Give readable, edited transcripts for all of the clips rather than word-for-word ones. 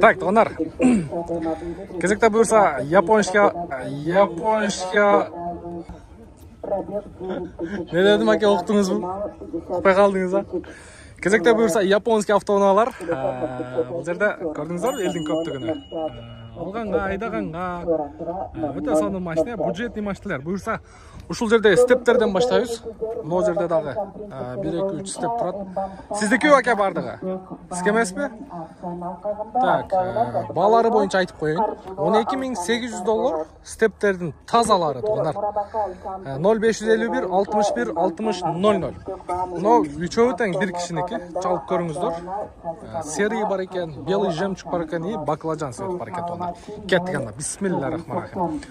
Так, тонар. Кезекте буюрса японча не дедим аке, уктуңузбу? Укпай калдыңыз а? Кезекте буюрса японский автоунаалар. Бул жерде көрдүңүздөрбү элдин көптүгүнү. Алганга, айдаганга өтө сонун машина, бюджетный машиналар. Буюрса ушул жерде стептерден баштайбыз. Могу жерде дагы 1-2-3 степ турат. Сиздики аке бардыгы? Сизге эмеспи? Так, баалары боюнча айтып коеюн. $12.800 стептердин тазалары туугандар. 0551 61 60 00. Но үчөө тең бир кишиники. Чалып көрүңүздөр. Серый бар экен, белый жемчуг бар экен и баклажан цвет бар экен туугандар. Кеттик анда. Бисмиллахиррахманиррахим.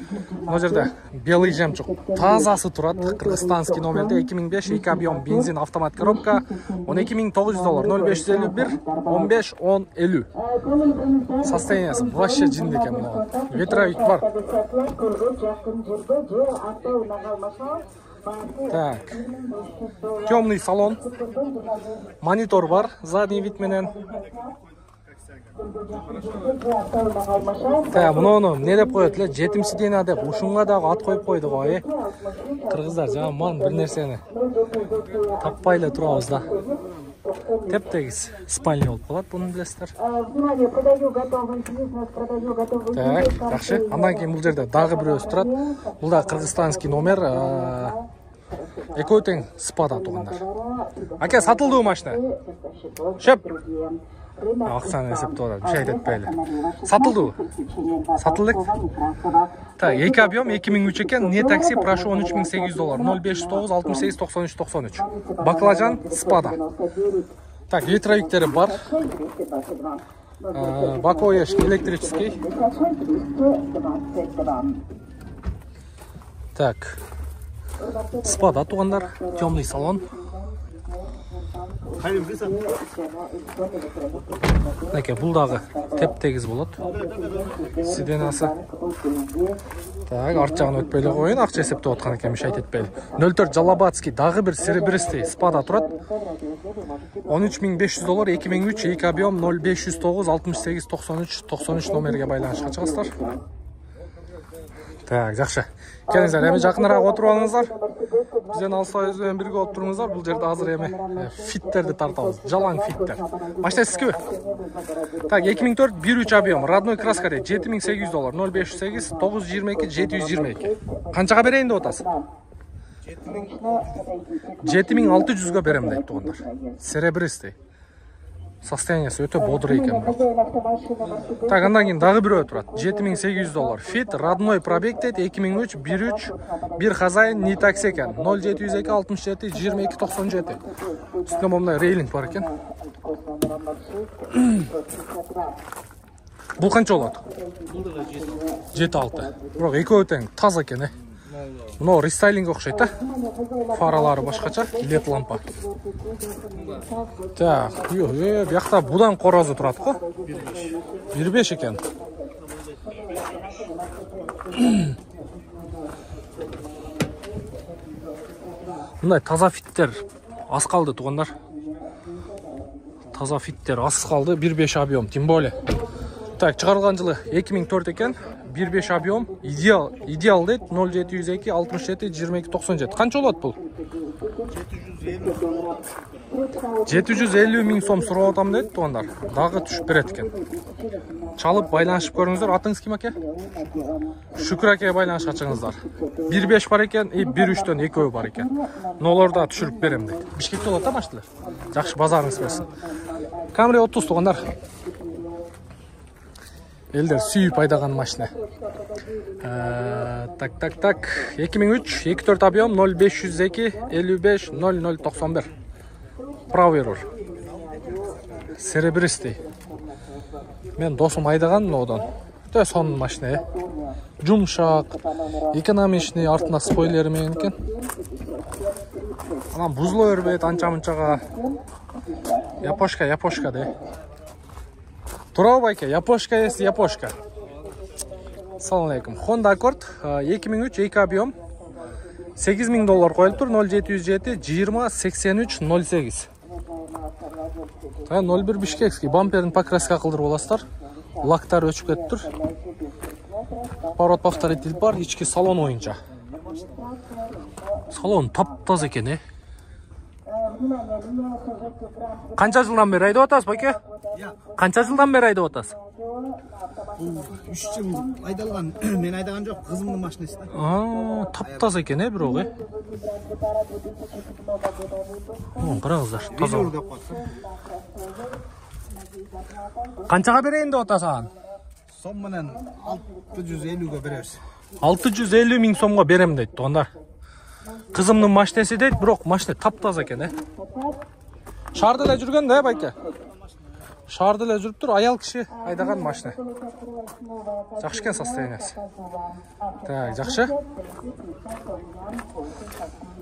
Могу жерде белый жемчуг тазасы турат. Кыргызстанский номерде 2005 2 объем бензин автомат коробка. $12.900. 0551 15 10 50. Состояниясы вообще жинди экен мына. Ветровик бар. Так. Темный салон. Монитор бар, задний вид менен. Так, муну не деп коет эле? Жетим сиденье деп ушунга дагы ат коюп койду го, Кыргыздар жаман бир нерсени таппай эле турабыз да. Теп-тегиз спальня болуп калат, буну билесиздер. Так, жакшы. Андан кийин бул жерде дагы бирөөсү турат. Бул да кыргызстанский номер. Экөө тең спада туугандар. Аке, сатылдыбы машина? Шөп. Акчаны эсептеп атат, бир şey айтпайлы. Сатылдыбы? Сатылдык. Так, 2 объем 2003 экен, не такси, прошу $13.800. 0509 68 93 93. Баклажан спада. Так, ветровиктери бар. Бакоеш электрический. Так. Спада туугандар, темный салон. Неке, бул дагы теп-тегиз болот. Сиденасы. Так, арт жагын өтпөй эле коеюн, акча эсептеп аткан экен, бир şey айтпайлы. 04 Жалабатский дагы бир серебристый спада турат. $13.500, 2003, 2 объем 0509 68 93 93 номерге байланышка чыгасыздар. Так, жакшы. Келиңиздер, эми жакыныраак отуруп алыңыздар. Бизден алсайыз менен бирге отуруңуздар. Бул жерде азыр эми фиттерди тартабыз. Жалаң фиттер. Машина сизгеби? Так, 2004 1.3 объем, родной краска дейт. $7.800, 0508 922 722. Канчага берейин деп атасыз? 7600га берем дейт туугандар. Серебристый. Состояниясы өтө бодыр экен. Так, андан кийин дагы бирөө турат. $7800. Fit, родной пробег дейт. 2003 1.3 бир хозяин, не такси экен. 0702 67 22 97. Үстүнө момундай рейлинг бар экен. Бул канча болот? 7-6. Бирок экөө тең таза экен, Мына рестайлинг окшойт да. Фаралары башкача, лед лампа. Так, бияқта будан корозу турат го. 1.5 экен. Мындай таза фиттер аз калды туугандар. Таза фиттер аз калды, 1.5 объем, тем более. Так, чыгарылган жылы 2004 экен. 1.5 объем, идеал дейт, 0702 67 22 97. Канча болот бул? 750 миң сом сурап атам дейт туугандар. Дагы түшүп берет экен. Чалып байланышып көрүңүздөр. Атыңыз ким аке? Шүкүр аке, байланышка чыгыңыздар. 1.5 бар экен, 1.3төн экөө бар экен. Нолор да түшүрүп берем дейт. Бишкекте болот да машиналар. Жакшы, базарыңыз берсин. Camry 30 туугандар. Элдер сүйүп айдаган машина. Так. 2003, 2.4 объем, 0502 55 0091. Правый руль. Серебристый. Мен досум айдаган мынаудан. Өтө сонун машина. Жумшак, экономичный, артына спойлери менен экен. Анан бузула бербейт анча-мынчага. Япошка де. Турабы байке, япошка есть, япошка. Салам алейкум. Honda Accord 2003 2 объем. $8.000 коюлуптур. 0707 20 83 08. Та 01 Бишкекский бамперин покраска кылдырып аласыздар. Лактар өчүп кетиптир. Поворот повторитель бар, ички салон боюнча. Салон таптаза экен, Канча жылдан бери айдап атасыз, байке? Канча жылдан бери айдап атасыз? 3 жыл айдалган. Мен айдаган жок, кызымдын машинасы да. Таптаза экен, бирок, Караңыздар, таза. Канчага берейин деп атасың? Сом менен 650 беребиз. 650 миң сомго берем дейт, туугандар. Кызымдын машинасы дейт, бирок машина таптаза экен, Шаарда эле жүргөн да, байке? Шаарда эле жүрүптүр, аял киши айдаган машина. Жакшы экен состояниясы. Так, жакшы.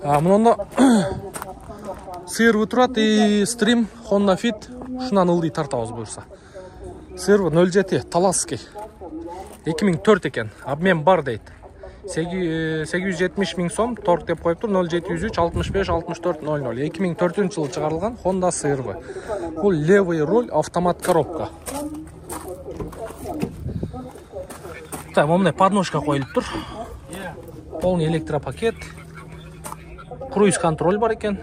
Мында сыйырбы турат и стрим Honda Fit. Ушунан ылдый тартабыз буюрса. Сыйырбы 07 Таласский. 2004 экен. Обмен бар дейт. 870 миң сом торг деп коюптур. 0703 65 64 00. 2004 жылы чыгарылган Honda сыйырбы. Бул левый руль, автомат коробка. Так, момундай подножка коюлуптур. Полный электропакет. Круиз контроль бар экен.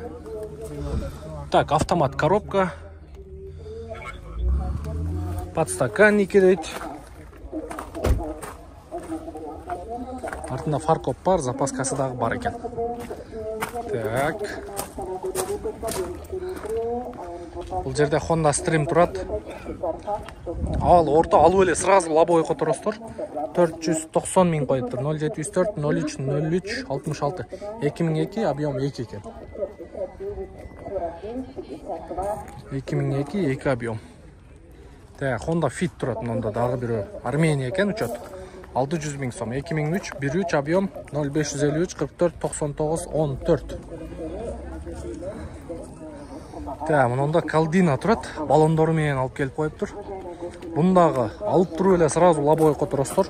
Так, автомат коробка. Подстаканники дейт. Артында фаркоп бар, запаскасы дагы бар экен. Так. Бул жерде Honda Stream турат. Орто алып эле сразу лобовой которосуңдар. 490 миң коюптур. 0704 03 03 66. 2002 объем 2 экен. 2002 2 объем. Так, Honda Fit турат, мында дагы бирөө. Армения экен учет. 600 миң сом. 2003 13 объем 0553 44 99 14. Так, мында Калдина турат. Балондору менен алып келип коюптур. Бундагы алып туруп эле сразу лобовой которостор.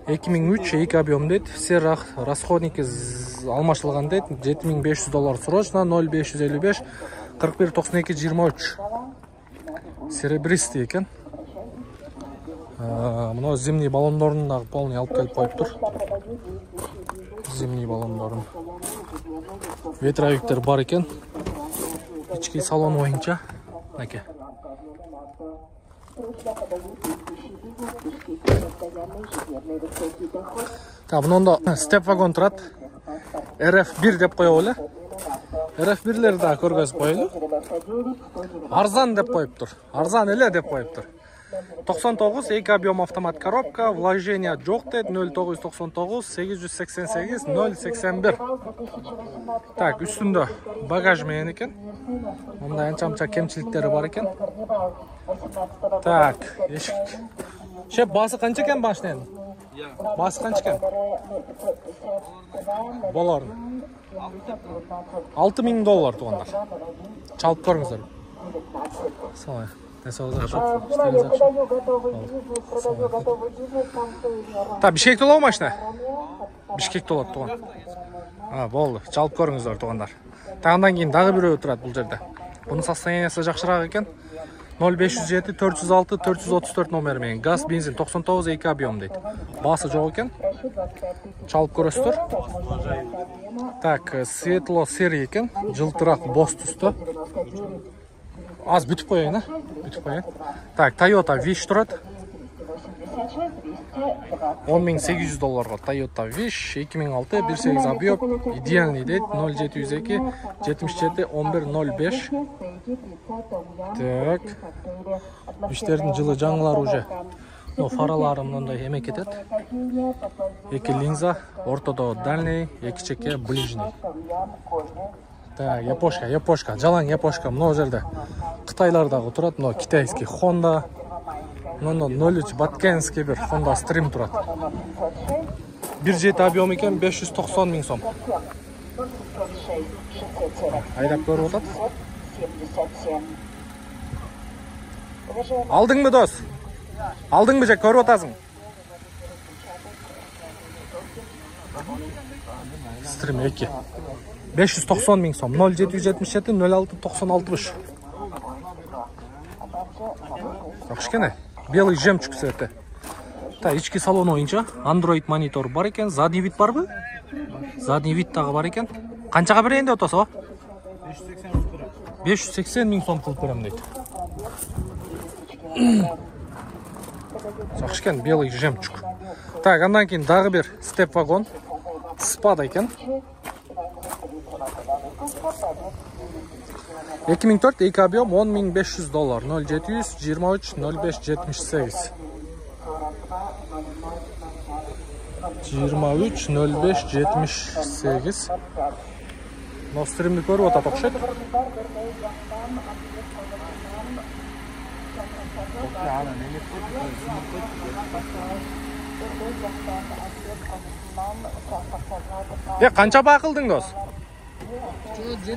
2003 2 объем дейт. Все расходники алмашылган дейт. $7500 срочно 0555 41 92 23. Серебристый экен. Мына зимний баллондорун дагы полный алып келип коюптур. Зимний баллондорун. Ветровиктер бар экен. Ички салон боюнча. Мынакей. Так, мында степ вагон турат. RF1 деп коёбу эле. RF1лерди дагы көргөзүп коелу. Арзан деп коюптур. Арзан эле деп коюптур. 99 2 объем автомат коробка, вложение жок дейт. 0999 888 081. Так, үстүндө багаж менен экен. Мында анча-мынча кемчиликтери бар экен. Так, эшик. Шеп, басы канча экен машиненин? Басы канча экен? Болор. $6000 туугандар. Чалып көрүңүздөр. Салам. Та, Бишкекте болобу машина? Бишкекте болот тууган. Болду. Чалып көрүңүздөр туугандар. Та, андан кийин дагы бирөө турат бул жерде. Бунун состояниясы жакшыраак экен. 0507 406 434 номер менен газ, бензин 99 2 объем дейт. Басы жок экен. Чалып көрөсүздөр. Так, светло серый экен. Жылтыраак боз түстө. Аз бүтүп коеюн, бүтүп коеюн. Так, Toyota Wish турат. $10,800 Toyota Wish 2006 1.8 объем, идеальный дейт. 0702 77 1105. Так. Виштердин жылы жаңылар уже. Фаралары мындай эме кетет. 2 линза, ортодо дальний, 2 чеке ближний. Так, япошка, жалаң япошка. Мына жерде Кытайлар дагы турат. Мына китайский Honda. Мына 03 Баткенский бир Honda Stream турат. 1.7 объем экен, 590 миң сом. Айдап көрүп атат. Алдыңбы дос? Алдыңбы же көрүп атасың? Stream 2. 590 ming so'm. 0777 06 90 63. Yaxshi Белый жемчуг цвета. Так, içki salonu oyunca Android monitor бар екен. Задний вид бар бі? Задний вид тағы бар екен. Қаншаға берейін деп отырсыз о? 580 мing so'm қылып беремін дейді. Жақсы екен, белый жемчуг. Так, андан кейін дағы бір степ вагон. Спада екен. 2004 2 объем $10.500 0700 23 05 78 23 05 78 мынау стримді көріп отады ұқсайды. Қанша бақылдың дос? 7-9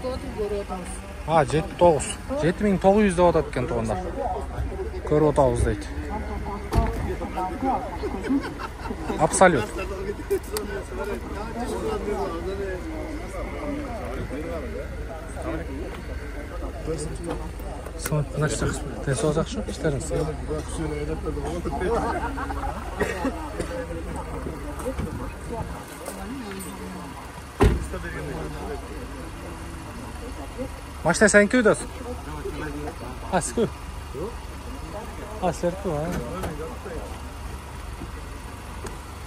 көріп отырмыз. 7-9. 7900 деп отады екен туғандар. Көріп отауыз дейді. Абсолют. Значит, ты созақ шу? Іштеріңіз. Машина сен кеудесің? Сіз серкі,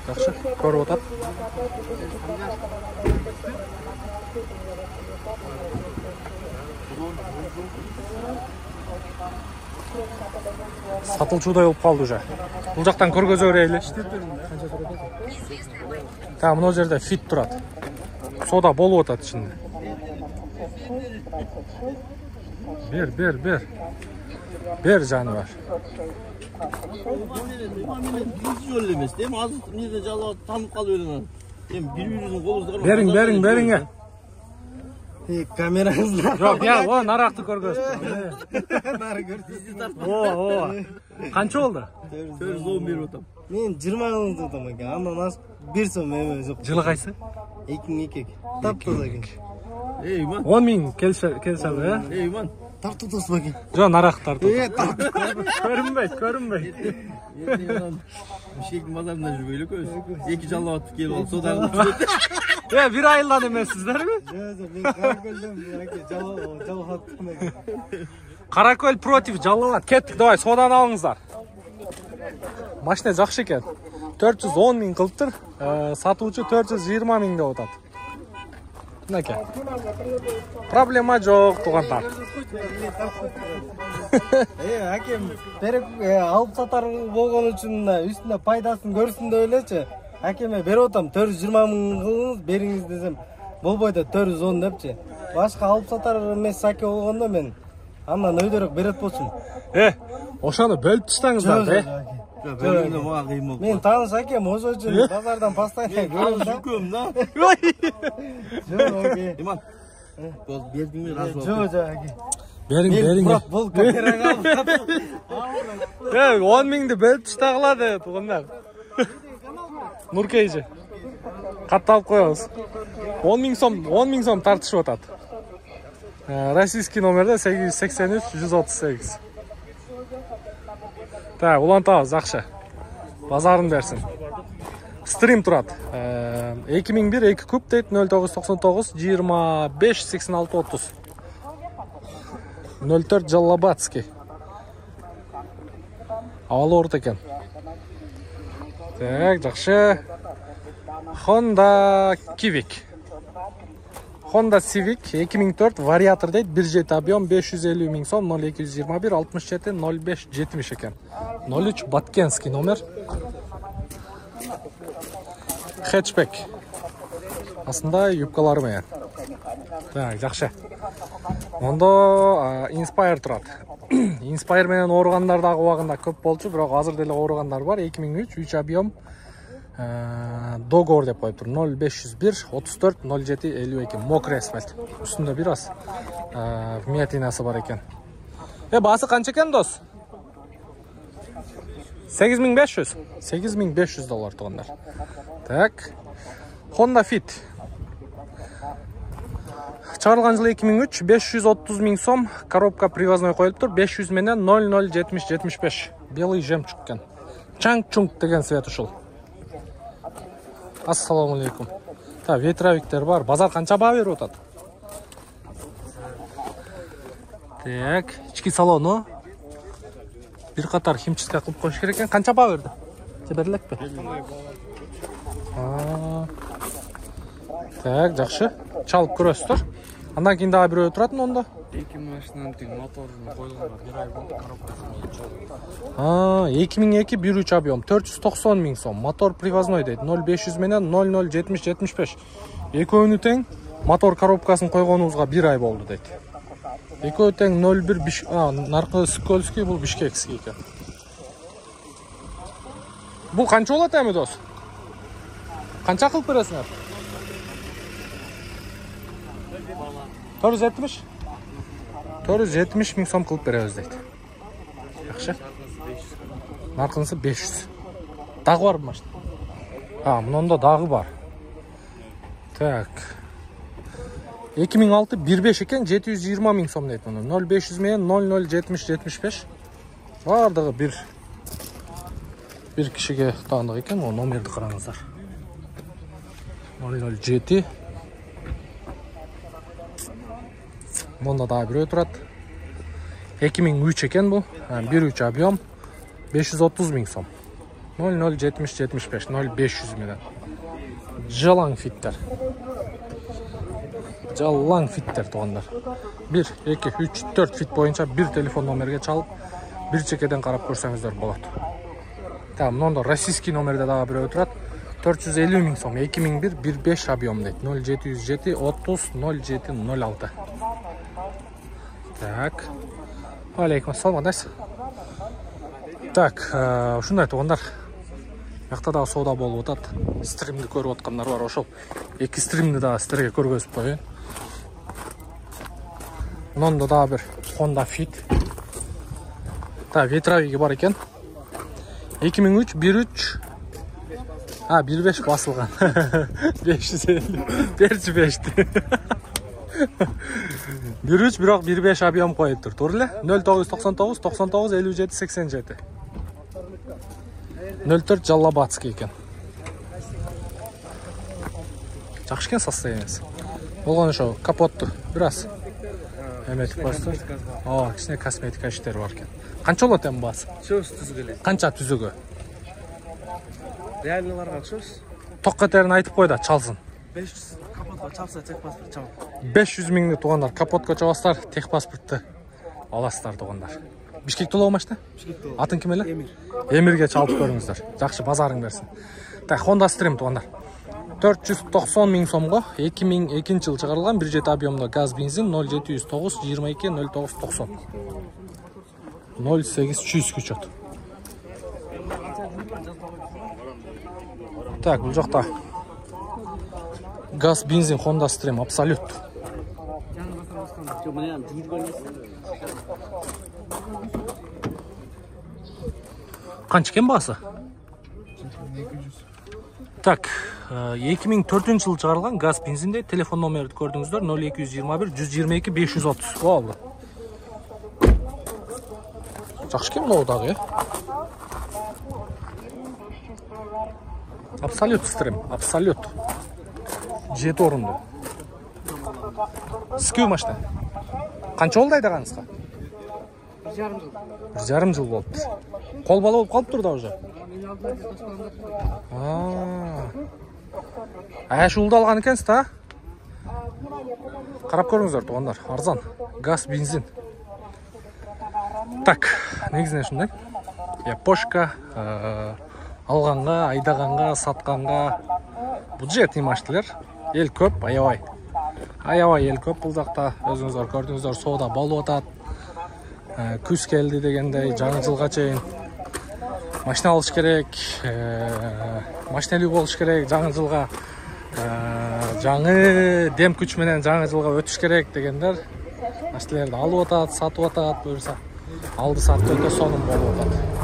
Жақшы, көріп отады. Сатылшудай болып қалды уже. Бұл жақтан көргөзө берейлі. Та, мына жерде фит тұрады. Сода болып отады ішінде. Бер жаны бар. Берің. Камераңызда. Жоқ, о, нарақты көргөзді. Қанша болды? 411 отам. Мен 20 отам екен. Ама бір сом еме жоқ. Жылы қайсы? 2002. Тап-таза екен. Ей, ман. 10 мың келседі, Ей, ман. Тарту тос ба екен. Жоқ, нарақ тарту. Көрінбей. Мüşек базарында жүргейлі көз. 2 жалауатып келіп алып, содан бір айылдан емессіздер ме? Жоқ, мен Қаракөлден жалауаттым екен. Қаракөл против жалауат. Кеттік, давай, содан алыңыздар. Машина жақшы екен. 410 мың қылып тұр, сатушы 420 мың деп отады. Мінеке. Проблема жоқ, туғандар. Әкем, алып сатар болған үшін үстінде пайдасын көрсін де өлечі. Әкеме бер отам, 420 мың қылыңыз, беріңіз десем, болбайды 410 депчі. Башқа алып сатар емес сәке болғанда мен, амнан өйдерек берет болсын. Ошаны бөліп тұстаңыздар, Бөлімді маға қиым болды. Мен таныс әкем, осы үшін базардан пастайын көрім да. Жүкөм да. Жоқ, оке. Иман, бердің ме разы болды? Жоқ, әке. Берің. Мұрат бол камераға алып. 10 мыңды бөліп тұстағылады, тұғындар. Нұркейші. Қатталып қойыңыз. 10 мың сом тартышып отады. Российский номерде 883-138. Так, улантабыз, жақшы. Базарын берсін. Стрим тұрады. 2001 2 куб дейді, 0999 25 86 30. 04 Жаллабатский. Ауалы орт екен. Так, жақшы. Honda Civic 2004 вариатор дейді, 1.7 объем 550 мың сом, 0221 67 05 70 екен. 03 Баткенский номер. Хэтчбек. Астында юбкалары менен. Так, жақшы. Онда Inspire тұрады. Inspire менен оруғандардағы уағында көп болчу, бірақ азыр деле оруғандар бар. 2003 3 объем договор деп қойып тұр. 0501 34 07 52. Мокрый асфальт. Үстінде біраз вмятинасы бар екен. Басы қанша екен дос? 8500 $8500 тұғындар. Так. Honda Fit. Чыгарылган жылы 2003, 530 000 сом, коробка привозной коюлуп тур, 500 менен 007075. Белый жемчуг экен. Чаңчунг деген цвет ушул. Ассаламу алейкум. Та, ветровиктер бар. Базар канча баа берип атат? Так, ички салону. Бир катар химчистка кылып коюш керек экен. Канча баа берди? Жиберилекпи? Так, жакшы. Чалып көрөсүздөр. Андан кийин дагы бирөө турат онда. 2 машинанын тең моторун коюлганга 1 ай болду, коробкасын 2002 1.3 объем 490 000 сом. Мотор привозной дейт. 0500 менен 007075. Экөөнү тең мотор коробкасын койгонубузга 1 ай болду дейт. Экөө тең 01 наркы Скользкий, бул Бишкекский экен. Бул канча болот эми дос? Канча кылып бересиңер? 470? 470 000 сом кылып беребиз дейт. Жакшы. Наркынысы 500. Дагы бар машина. Мында дагы бар. Так. 2006 1.5 экен, 720 000 сом дейт муну. 0500 менен 007075. Бардыгы бир кишиге таандык экен, о номерди караңыздар. 007. Мында дагы бирөө турат. 2003 экен бул. 1.3 объем 530 000 сом. 007075, 0500 менен. Жалаң фиттер. Жалаң фиттер туугандар. 1, 2, 3, 4 фит боюнча бир телефон номерге чалып, бир чекеден карап көрсөңүздөр болот. Та, мында российский номерде дагы бирөө турат. 450 000 сом, 2001 1.5 объем дейт. 0707 30 0706. Так. Алейкум ассалам, кандайсыз? Так, ушундай туугандар. Мякта дагы соода болуп атат. Стримди көрүп аткандар бар, ошол. 2 стримди дагы сиздерге көргөзүп коеюн. Мында дагы бир Honda Fit. Та, ветровиги бар экен. 2003 1.3 1.5 басылган. 550. Берчи 5ти. 1.3 бирок 1.5 объем коюптур. Туура эле? 0999 99 57 87. 04 Жаллабатский экен. Жакшы экен состояниясы. Болгон ошо капотту бир аз эметип коюшту. Кичине косметика иштери бар экен. Канча болот эми баасы? Чөз түзүгө эле. Канча түзүгө? Реалдыларга окшош. Ток кетерин айтып кой да, чалсын. 500 капотко чапса техпаспорт чабам. 500 000 туугандар, капотко чабасыздар, техпаспортты аласыздар туугандар. Бишкекте улуу машина? Бишкекте. Атын ким эле? Эмир. Эмирге чалып көрүңүздөр. Жакшы, базарың берсин. Так, Honda Stream туугандар. 490 000 сомго 2002 жыл чыгарылган 1.7 объемдо газ бензин 0709 22 0990. 08 чүйүс күчөт. Так, бул жакта газ бензин Honda Stream абсолют. Канча экен баасы? Так, 2004 жылы чыгарылган газ бензинде телефон номерди көрдүңүздөр 0221 122 530. Болду. Жакшы экен могу дагы, Абсолют Stream, абсолют. 7 орунду. Скүү машина. Канча болду айдагансызга? 1,5 жыл болуптур. Кол бала болуп калыптыр да уже. Ушулду алган экенсиз да? Карап көрүңүздөр туугандар, арзан. Газ, бензин. Так, негизинен ушундай. Япошка, алганга, айдаганга, сатканга бюджетный машиналар. Эл көп, аябай. Аябай эл көп бул жакта. Өзүңүздөр көрдүңүздөр, соода болуп атат. Күз келди дегендей, жаңы жылга чейин машина алыш керек, машинелүү болуш керек, жаңы жылга жаңы дем күч менен жаңы жылга өтүш керек дегендер машиналарды алып атат, сатып атат, буюрса алды сатты өтө сонун болуп атат.